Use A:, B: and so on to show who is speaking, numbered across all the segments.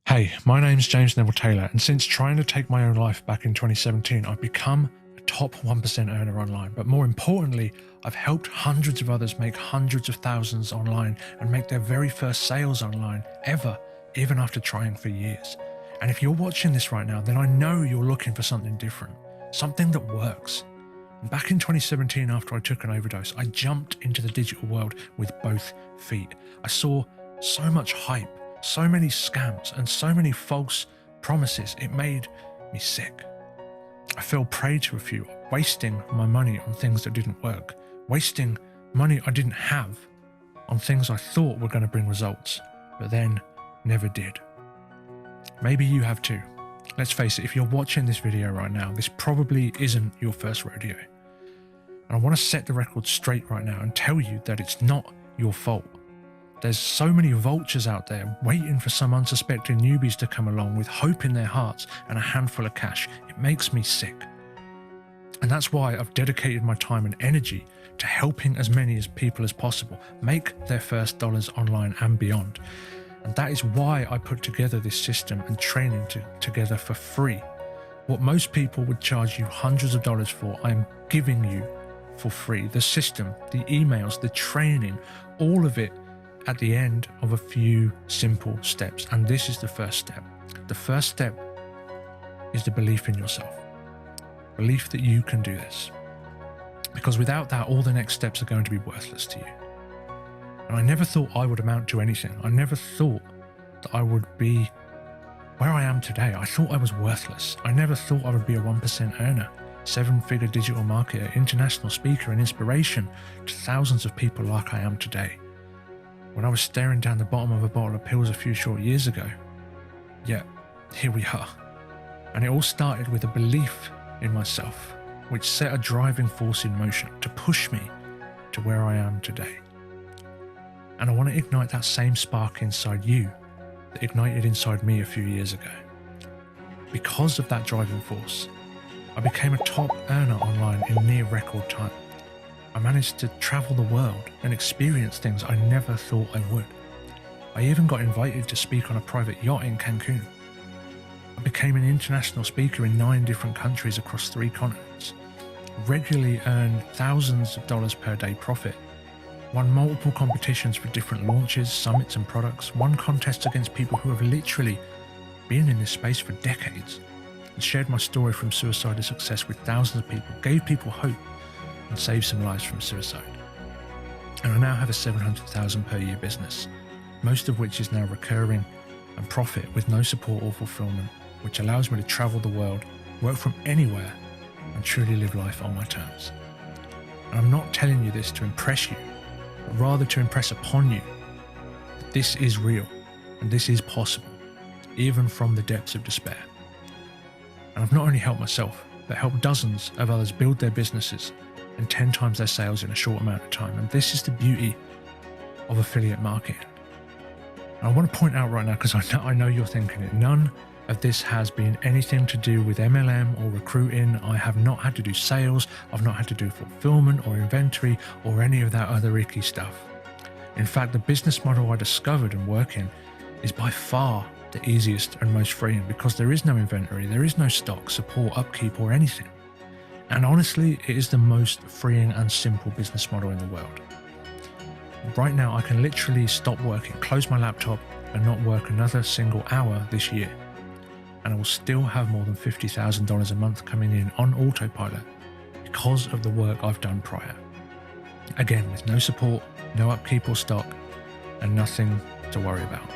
A: Hey, my name's James Neville Taylor, and since trying to take my own life back in 2017, I've become a top 1% earner online. But more importantly, I've helped hundreds of others make hundreds of thousands online and make their very first sales online ever, even after trying for years. And if you're watching this right now, then I know you're looking for something different, something that works. And back in 2017, after I took an overdose, I jumped into the digital world with both feet. I saw so much hype, so many scams, and so many false promises. It made me sick. I fell prey to a few, wasting my money on things that didn't work, wasting money I didn't have on things I thought were going to bring results, but then never did. Maybe you have too. Let's face it, if you're watching this video right now, this probably isn't your first rodeo. And I want to set the record straight right now and tell you that it's not your fault. There's so many vultures out there waiting for some unsuspecting newbies to come along with hope in their hearts and a handful of cash. It makes me sick. And that's why I've dedicated my time and energy to helping as many people as possible make their first dollars online and beyond. And that is why I put together this system and training together for free. What most people would charge you hundreds of dollars for, I'm giving you for free. The system, the emails, the training, all of it at the end of a few simple steps. And this is the first step. The first step is the belief in yourself. Belief that you can do this. Because without that, all the next steps are going to be worthless to you. And I never thought I would amount to anything. I never thought that I would be where I am today. I thought I was worthless. I never thought I would be a 1% earner, 7-figure digital marketer, international speaker, and inspiration to thousands of people like I am today. When I was staring down the bottom of a bottle of pills a few short years ago, yet here we are. And it all started with a belief in myself, which set a driving force in motion to push me to where I am today. And I want to ignite that same spark inside you that ignited inside me a few years ago. Because of that driving force, I became a top earner online in near record time. I managed to travel the world and experience things I never thought I would. I even got invited to speak on a private yacht in Cancun. I became an international speaker in 9 different countries across 3 continents, regularly earned thousands of dollars per day profit, won multiple competitions for different launches, summits and products, won contests against people who have literally been in this space for decades, and shared my story from suicide to success with thousands of people, gave people hope, and saved some lives from suicide. And I now have a $700,000 per year business, most of which is now recurring and profit with no support or fulfillment, which allows me to travel the world, work from anywhere, and truly live life on my terms. And I'm not telling you this to impress you, but rather to impress upon you that this is real and this is possible, even from the depths of despair. And I've not only helped myself, but helped dozens of others build their businesses and 10 times their sales in a short amount of time. And this is the beauty of affiliate marketing. And I want to point out right now, because I know you're thinking it, none of this has been anything to do with MLM or recruiting. I have not had to do sales. I've not had to do fulfillment or inventory or any of that other icky stuff. In fact, the business model I discovered and work in is by far the easiest and most freeing, because there is no inventory, there is no stock, support, upkeep, or anything. And honestly, it is the most freeing and simple business model in the world. Right now, I can literally stop working, close my laptop, and not work another single hour this year. And I will still have more than $50,000 a month coming in on autopilot because of the work I've done prior. Again, with no support, no upkeep or stock, and nothing to worry about.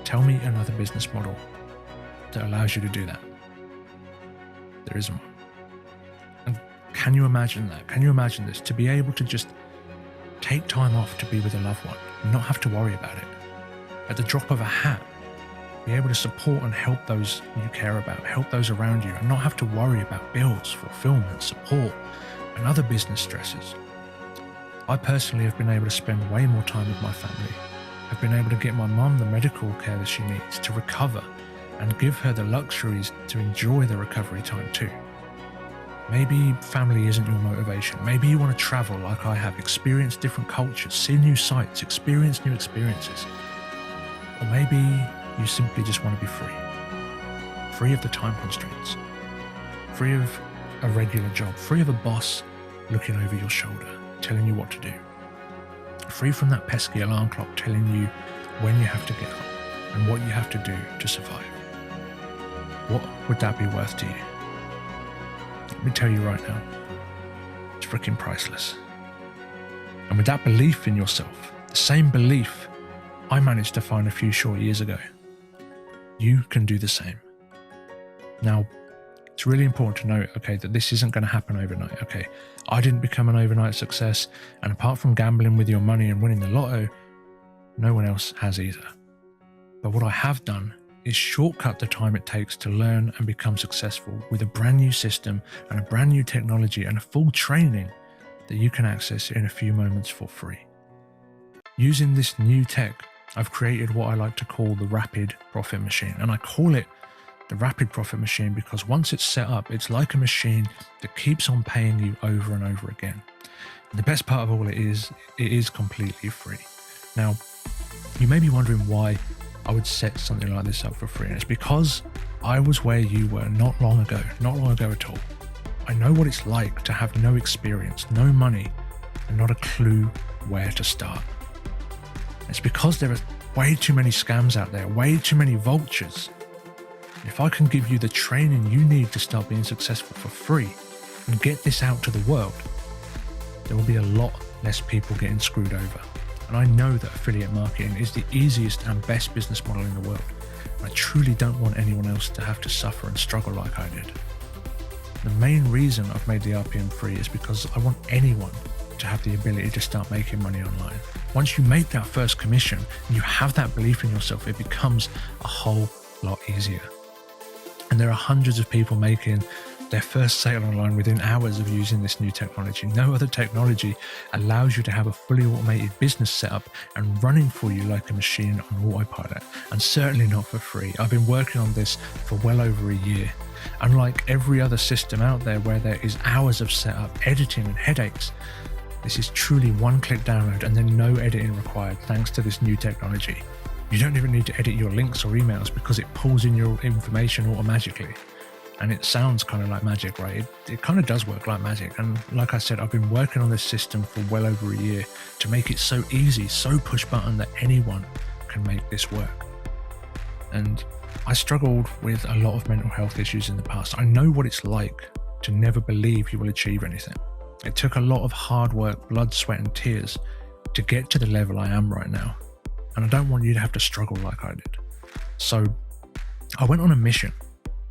A: Tell me another business model that allows you to do that. There isn't one. And can you imagine that? Can you imagine this? To be able to just take time off to be with a loved one and not have to worry about it. At the drop of a hat, be able to support and help those you care about, help those around you, and not have to worry about bills, fulfillment, support, and other business stresses. I personally have been able to spend way more time with my family. I've been able to get my mum the medical care that she needs to recover and give her the luxuries to enjoy the recovery time too. Maybe family isn't your motivation. Maybe you want to travel like I have, experience different cultures, see new sights, experience new experiences. Or maybe you simply just want to be free. Free of the time constraints. Free of a regular job. Free of a boss looking over your shoulder, telling you what to do. Free from that pesky alarm clock telling you when you have to get up and what you have to do to survive. What would that be worth to you? Let me tell you right now, it's freaking priceless. And with that belief in yourself, the same belief I managed to find a few short years ago, you can do the same. Now, it's really important to note, okay, that this isn't going to happen overnight, okay? I didn't become an overnight success, and apart from gambling with your money and winning the lotto, no one else has either. But what I have done is shortcut the time it takes to learn and become successful with a brand new system and a brand new technology and a full training that you can access in a few moments for free. Using this new tech, I've created what I like to call the rapid profit machine, and I call it the rapid profit machine because once it's set up, it's like a machine that keeps on paying you over and over again. And the best part of all it is completely free. Now, you may be wondering why I would set something like this up for free, and it's because I was where you were not long ago at all. I know what it's like to have no experience, no money, and not a clue where to start. It's because there are way too many scams out there, way too many vultures. If I can give you the training you need to start being successful for free and get this out to the world, there will be a lot less people getting screwed over. And I know that affiliate marketing is the easiest and best business model in the world. I truly don't want anyone else to have to suffer and struggle like I did. The main reason I've made the RPM free is because I want anyone to have the ability to start making money online. Once you make that first commission and you have that belief in yourself, it becomes a whole lot easier. And there are hundreds of people making their first sale online within hours of using this new technology. No other technology allows you to have a fully automated business set up and running for you like a machine on autopilot, and certainly not for free. I've been working on this for well over a year. Unlike every other system out there where there is hours of setup, editing and headaches, this is truly one-click download and then no editing required thanks to this new technology. You don't even need to edit your links or emails because it pulls in your information automatically. And it sounds kind of like magic, right? It kind of does work like magic. And like I said, I've been working on this system for well over a year to make it so easy, so push button that anyone can make this work. And I struggled with a lot of mental health issues in the past. I know what it's like to never believe you will achieve anything. It took a lot of hard work, blood, sweat and tears to get to the level I am right now. And I don't want you to have to struggle like I did. So I went on a mission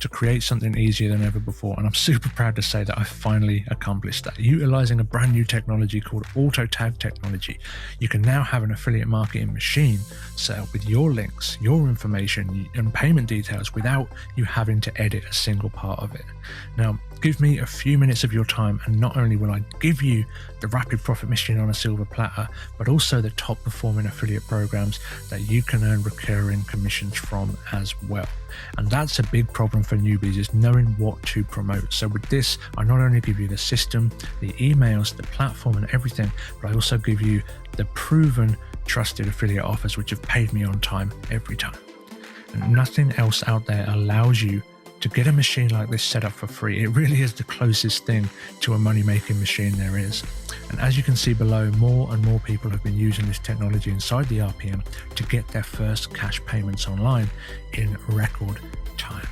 A: to create something easier than ever before. And I'm super proud to say that I finally accomplished that. Utilizing a brand new technology called auto tag technology, you can now have an affiliate marketing machine set up with your links, your information and payment details without you having to edit a single part of it. Now, give me a few minutes of your time and not only will I give you the rapid profit machine on a silver platter, but also the top performing affiliate programs that you can earn recurring commissions from as well. And that's a big problem for newbies, is knowing what to promote. So with this, I not only give you the system, the emails, the platform and everything, but I also give you the proven trusted affiliate offers which have paid me on time every time. And nothing else out there allows you to get a machine like this set up for free. It really is the closest thing to a money-making machine there is. And as you can see below, more and more people have been using this technology inside the RPM to get their first cash payments online in record time.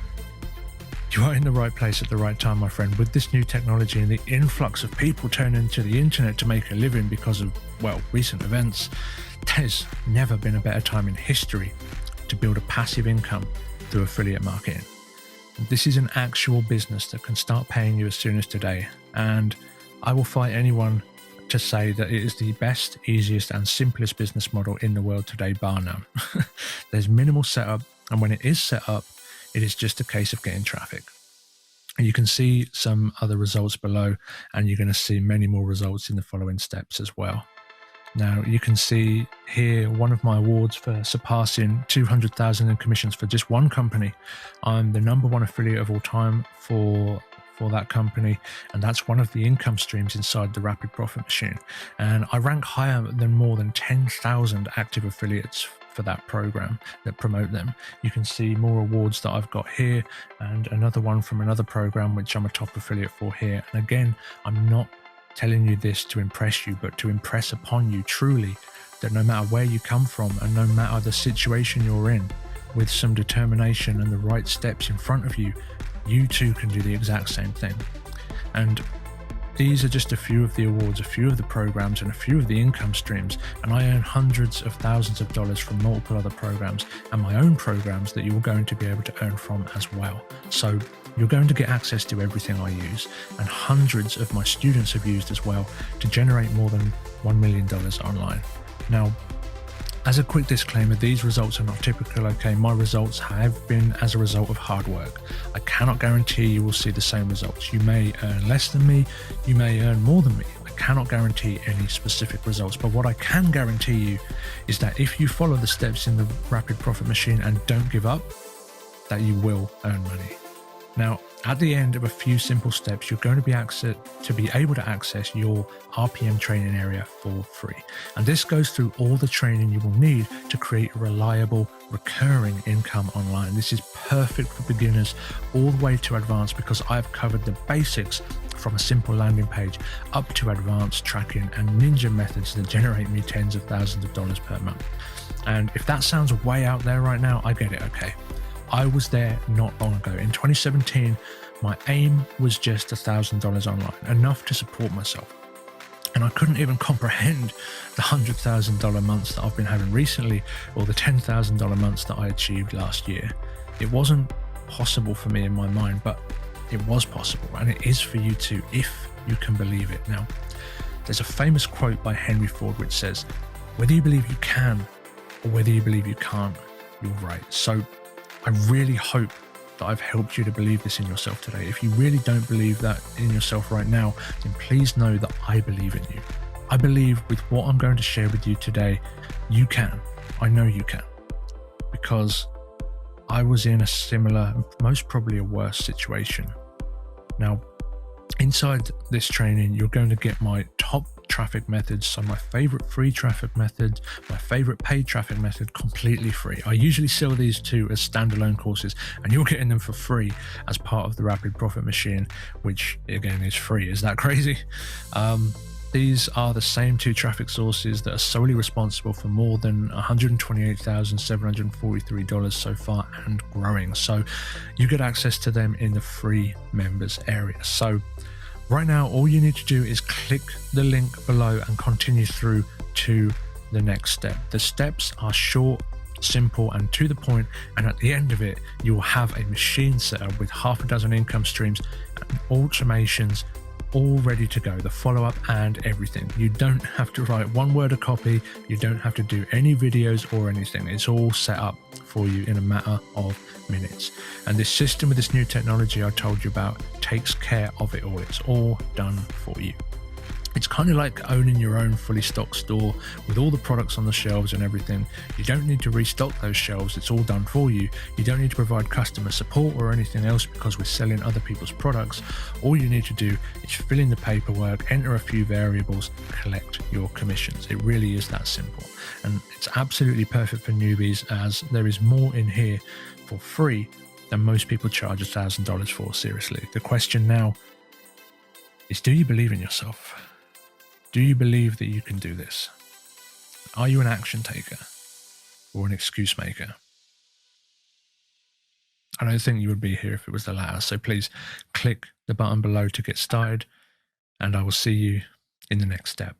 A: You are in the right place at the right time, my friend. With this new technology and the influx of people turning to the internet to make a living because of, well, recent events, there's never been a better time in history to build a passive income through affiliate marketing. This is an actual business that can start paying you as soon as today, and I will fight anyone to say that it is the best, easiest and simplest business model in the world today, bar none. There's minimal setup, and when it is set up, it is just a case of getting traffic. And you can see some other results below, and you're going to see many more results in the following steps as well. Now, you can see here one of my awards for surpassing 200,000 in commissions for just one company. I'm the #1 affiliate of all time for that company, and that's one of the income streams inside the rapid profit machine. And I rank higher than more than 10,000 active affiliates for that program that promote them. You can see more awards that I've got here, and another one from another program which I'm a top affiliate for here. And again, I'm not telling you this to impress you, but to impress upon you truly that no matter where you come from and no matter the situation you're in, with some determination and the right steps in front of you, you too can do the exact same thing. And these are just a few of the awards, a few of the programs, and a few of the income streams. And I earn hundreds of thousands of dollars from multiple other programs and my own programs that you're going to be able to earn from as well. So you're going to get access to everything I use, and hundreds of my students have used as well to generate more than $1 million online. Now, as a quick disclaimer, these results are not typical, okay? My results have been as a result of hard work. I cannot guarantee you will see the same results. You may earn less than me, you may earn more than me. I cannot guarantee any specific results, but what I can guarantee you is that if you follow the steps in the Rapid Profit Machine and don't give up, that you will earn money. Now, at the end of a few simple steps, you're going to be able to access your RPM training area for free. And this goes through all the training you will need to create a reliable, recurring income online. This is perfect for beginners all the way to advanced, because I've covered the basics from a simple landing page up to advanced tracking and ninja methods that generate me tens of thousands of dollars per month. And if that sounds way out there right now, I get it, okay? I was there not long ago. In 2017, my aim was just $1,000 online, enough to support myself. And I couldn't even comprehend the $100,000 months that I've been having recently, or the $10,000 months that I achieved last year. It wasn't possible for me in my mind, but it was possible, and it is for you too, if you can believe it. Now, there's a famous quote by Henry Ford which says, "Whether you believe you can or whether you believe you can't, you're right." So I really hope that I've helped you to believe this in yourself today. If you really don't believe that in yourself right now, then please know that I believe in you. I believe with what I'm going to share with you today, you can. I know you can. Because I was in a similar, most probably a worse situation. Now, inside this training, you're going to get my top traffic methods, so my favorite free traffic method, my favorite paid traffic method, completely free. I usually sell these two as standalone courses, and you're getting them for free as part of the Rapid Profit Machine, which again is free. Is that crazy? These are the same two traffic sources that are solely responsible for more than $128,743 so far and growing. So you get access to them in the free members area. So right now, all you need to do is click the link below and continue through to the next step. The steps are short, simple, and to the point, and at the end of it, you will have a machine set up with half a dozen income streams and automations all ready to go, the follow-up and everything. You don't have to write one word of copy, you don't have to do any videos or anything. It's all set up for you in a matter of minutes. And this system with this new technology I told you about takes care of it all. It's all done for you. It's kind of like owning your own fully stocked store with all the products on the shelves and everything. You don't need to restock those shelves. It's all done for you. You don't need to provide customer support or anything else because we're selling other people's products. All you need to do is fill in the paperwork, enter a few variables, collect your commissions. It really is that simple. And it's absolutely perfect for newbies, as there is more in here for free than most people charge $1,000 for. Seriously. The question now is, do you believe in yourself? Do you believe that you can do this? Are you an action taker or an excuse maker? I don't think you would be here if it was the latter. So please click the button below to get started, and I will see you in the next step.